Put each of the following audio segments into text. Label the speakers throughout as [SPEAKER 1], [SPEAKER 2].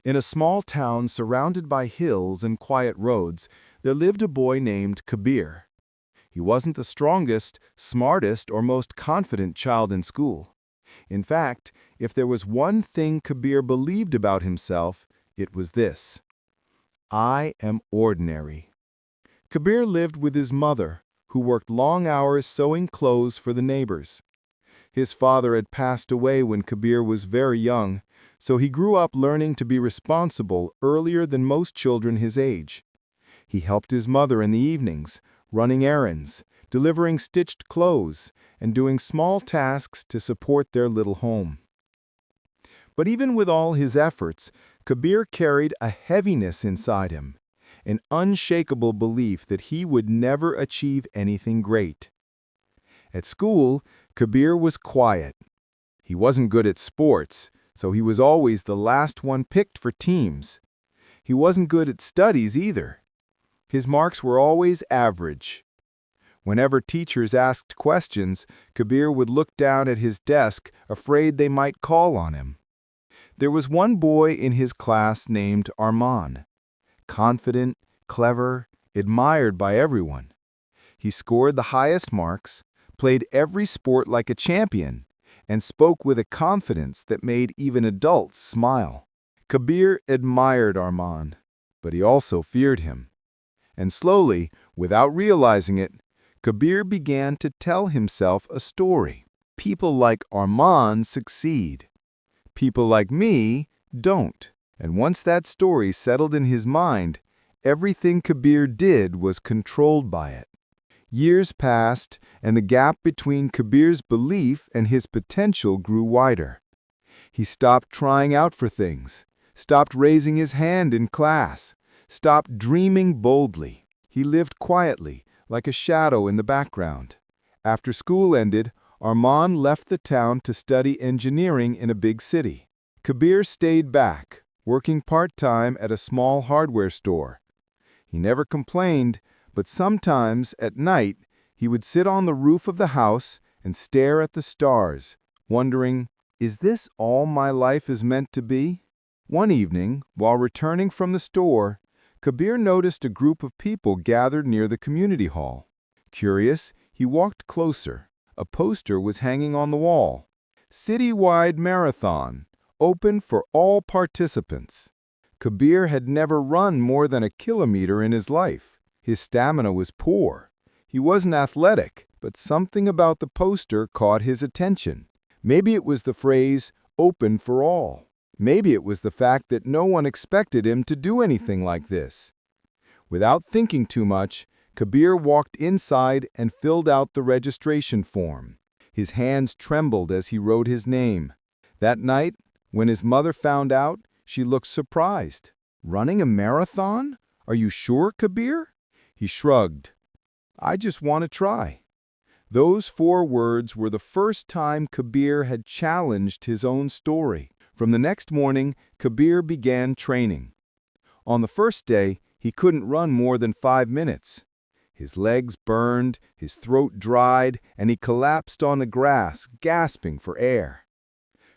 [SPEAKER 1] In a small town surrounded by hills and quiet roads, there lived a boy named Kabir. He wasn't the strongest, smartest, or most confident child in school. In fact, if there was one thing Kabir believed about himself, it was this: I am ordinary. Kabir lived with his mother, who worked long hours sewing clothes for the neighbors. His father had passed away when Kabir was very young, so he grew up learning to be responsible earlier than most children his age. He helped his mother in the evenings, running errands, delivering stitched clothes, and doing small tasks to support their little home. But even with all his efforts, Kabir carried a heaviness inside him, an unshakable belief that he would never achieve anything great. At school, Kabir was quiet. He wasn't good at sports, so he was always the last one picked for teams. He wasn't good at studies either. His marks were always average. Whenever teachers asked questions, Kabir would look down at his desk, afraid they might call on him. There was one boy in his class named Arman. Confident, clever, admired by everyone. He scored the highest marks, played every sport like a champion, and spoke with a confidence that made even adults smile. Kabir admired Arman, but he also feared him. And slowly, without realizing it, Kabir began to tell himself a story. People like Arman succeed. People like me don't. And once that story settled in his mind, everything Kabir did was controlled by it. Years passed, and the gap between Kabir's belief and his potential grew wider. He stopped trying out for things, stopped raising his hand in class, stopped dreaming boldly. He lived quietly, like a shadow in the background. After school ended, Arman left the town to study engineering in a big city. Kabir stayed back, working part-time at a small hardware store. He never complained, but sometimes, at night, he would sit on the roof of the house and stare at the stars, wondering, is this all my life is meant to be? One evening, while returning from the store, Kabir noticed a group of people gathered near the community hall. Curious, he walked closer. A poster was hanging on the wall. Citywide Marathon, open for all participants. Kabir had never run more than a kilometer in his life. His stamina was poor. He wasn't athletic, but something about the poster caught his attention. Maybe it was the phrase, open for all. Maybe it was the fact that no one expected him to do anything like this. Without thinking too much, Kabir walked inside and filled out the registration form. His hands trembled as he wrote his name. That night, when his mother found out, she looked surprised. Running a marathon? Are you sure, Kabir? He shrugged. I just want to try. Those 4 words were the first time Kabir had challenged his own story. From the next morning, Kabir began training. On the first day, he couldn't run more than 5 minutes. His legs burned, his throat dried, and he collapsed on the grass, gasping for air.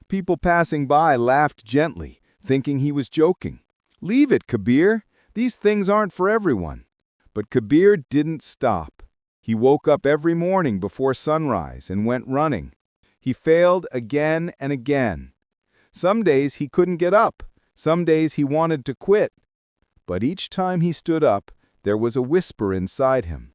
[SPEAKER 1] People passing by laughed gently, thinking he was joking. Leave it, Kabir. These things aren't for everyone. But Kabir didn't stop. He woke up every morning before sunrise and went running. He failed again and again. Some days he couldn't get up. Some days he wanted to quit. But each time he stood up, there was a whisper inside him,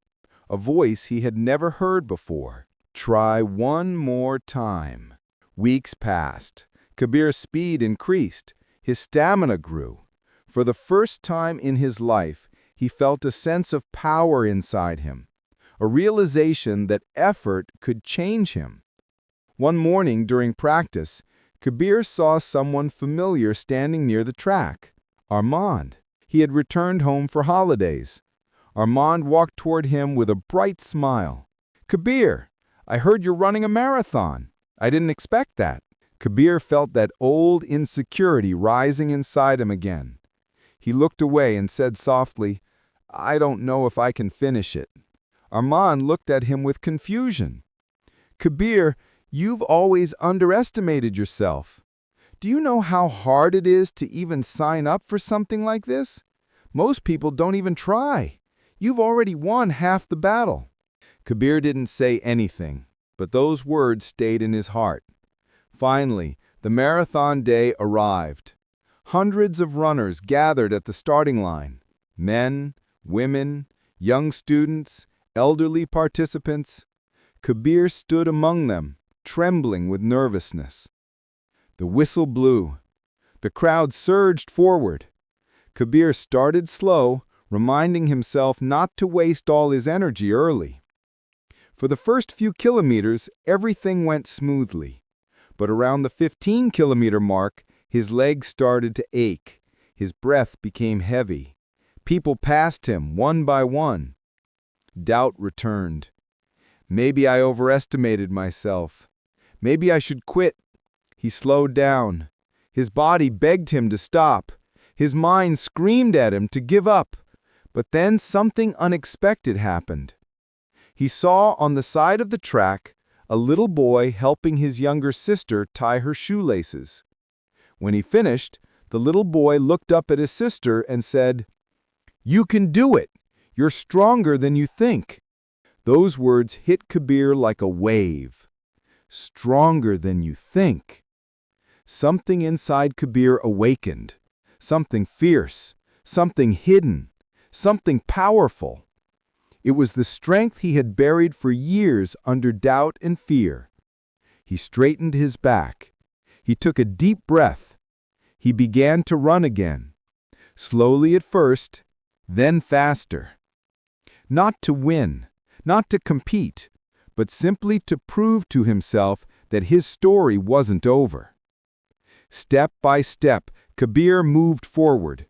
[SPEAKER 1] a voice he had never heard before. Try one more time. Weeks passed. Kabir's speed increased. His stamina grew. For the first time in his life, he felt a sense of power inside him, a realization that effort could change him. One morning during practice, Kabir saw someone familiar standing near the track, Armand. He had returned home for holidays. Armand walked toward him with a bright smile. Kabir, I heard you're running a marathon. I didn't expect that. Kabir felt that old insecurity rising inside him again. He looked away and said softly, I don't know if I can finish it. Armand looked at him with confusion. Kabir, you've always underestimated yourself. Do you know how hard it is to even sign up for something like this? Most people don't even try. You've already won half the battle." Kabir didn't say anything, but those words stayed in his heart. Finally, the marathon day arrived. Hundreds of runners gathered at the starting line. Men, women, young students, elderly participants. Kabir stood among them, trembling with nervousness. The whistle blew. The crowd surged forward. Kabir started slow, reminding himself not to waste all his energy early. For the first few kilometers, everything went smoothly. But around the 15-kilometer mark, his legs started to ache. His breath became heavy. People passed him one by one. Doubt returned. Maybe I overestimated myself. Maybe I should quit. He slowed down. His body begged him to stop. His mind screamed at him to give up. But then something unexpected happened. He saw on the side of the track a little boy helping his younger sister tie her shoelaces. When he finished, the little boy looked up at his sister and said, "You can do it. You're stronger than you think." Those words hit Kabir like a wave. Stronger than you think. Something inside Kabir awakened. Something fierce. Something hidden. Something powerful. It was the strength he had buried for years under doubt and fear. He straightened his back. He took a deep breath. He began to run again. Slowly at first, then faster. Not to win, not to compete, but simply to prove to himself that his story wasn't over. Step by step, Kabir moved forward.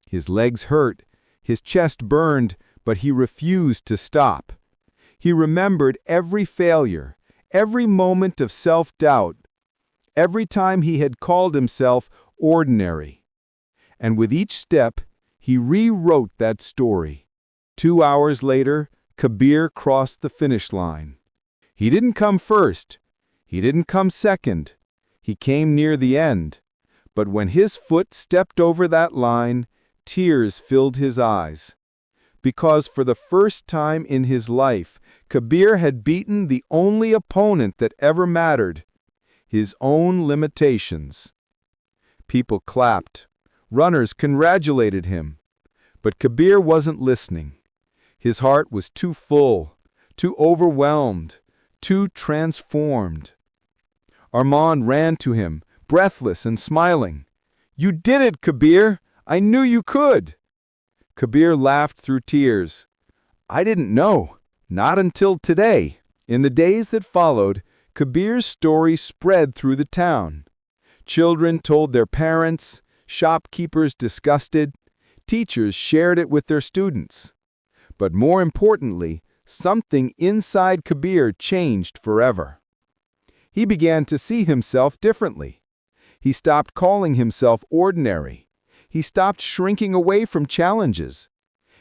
[SPEAKER 1] His legs hurt, his chest burned, but he refused to stop. He remembered every failure, every moment of self-doubt, every time he had called himself ordinary. And with each step, he rewrote that story. 2 hours later, Kabir crossed the finish line. He didn't come first. He didn't come second. He came near the end. But when his foot stepped over that line, tears filled his eyes. Because for the first time in his life, Kabir had beaten the only opponent that ever mattered, his own limitations. People clapped. Runners congratulated him. But Kabir wasn't listening. His heart was too full, too overwhelmed, too transformed. Armand ran to him, breathless and smiling. "You did it, Kabir! I knew you could!" Kabir laughed through tears. "I didn't know. Not until today." In the days that followed, Kabir's story spread through the town. Children told their parents, shopkeepers discussed it, teachers shared it with their students. But more importantly, something inside Kabir changed forever. He began to see himself differently. He stopped calling himself ordinary. He stopped shrinking away from challenges.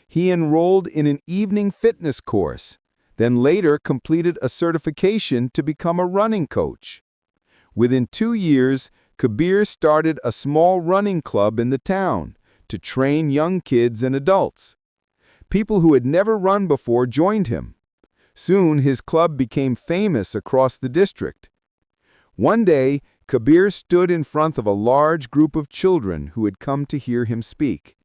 [SPEAKER 1] He enrolled in an evening fitness course, then later completed a certification to become a running coach. Within 2 years, Kabir started a small running club in the town to train young kids and adults. People who had never run before joined him. Soon, his club became famous across the district. One day, Kabir stood in front of a large group of children who had come to hear him speak.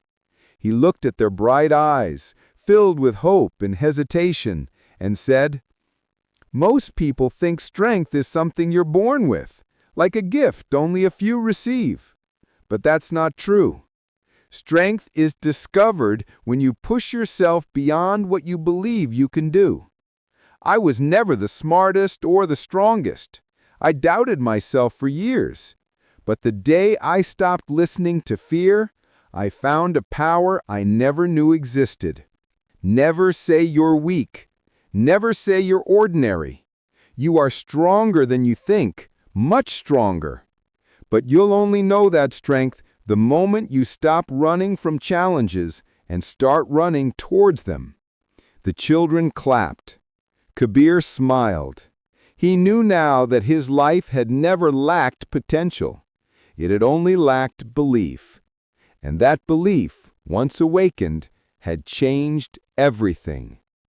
[SPEAKER 1] He looked at their bright eyes, filled with hope and hesitation, and said, "Most people think strength is something you're born with, like a gift only a few receive. But that's not true. Strength is discovered when you push yourself beyond what you believe you can do. I was never the smartest or the strongest. I doubted myself for years. But the day I stopped listening to fear, I found a power I never knew existed. Never say you're weak. Never say you're ordinary. You are stronger than you think, much stronger. But you'll only know that strength the moment you stop running from challenges and start running towards them." The children clapped. Kabir smiled. He knew now that his life had never lacked potential. It had only lacked belief. And that belief, once awakened, had changed everything.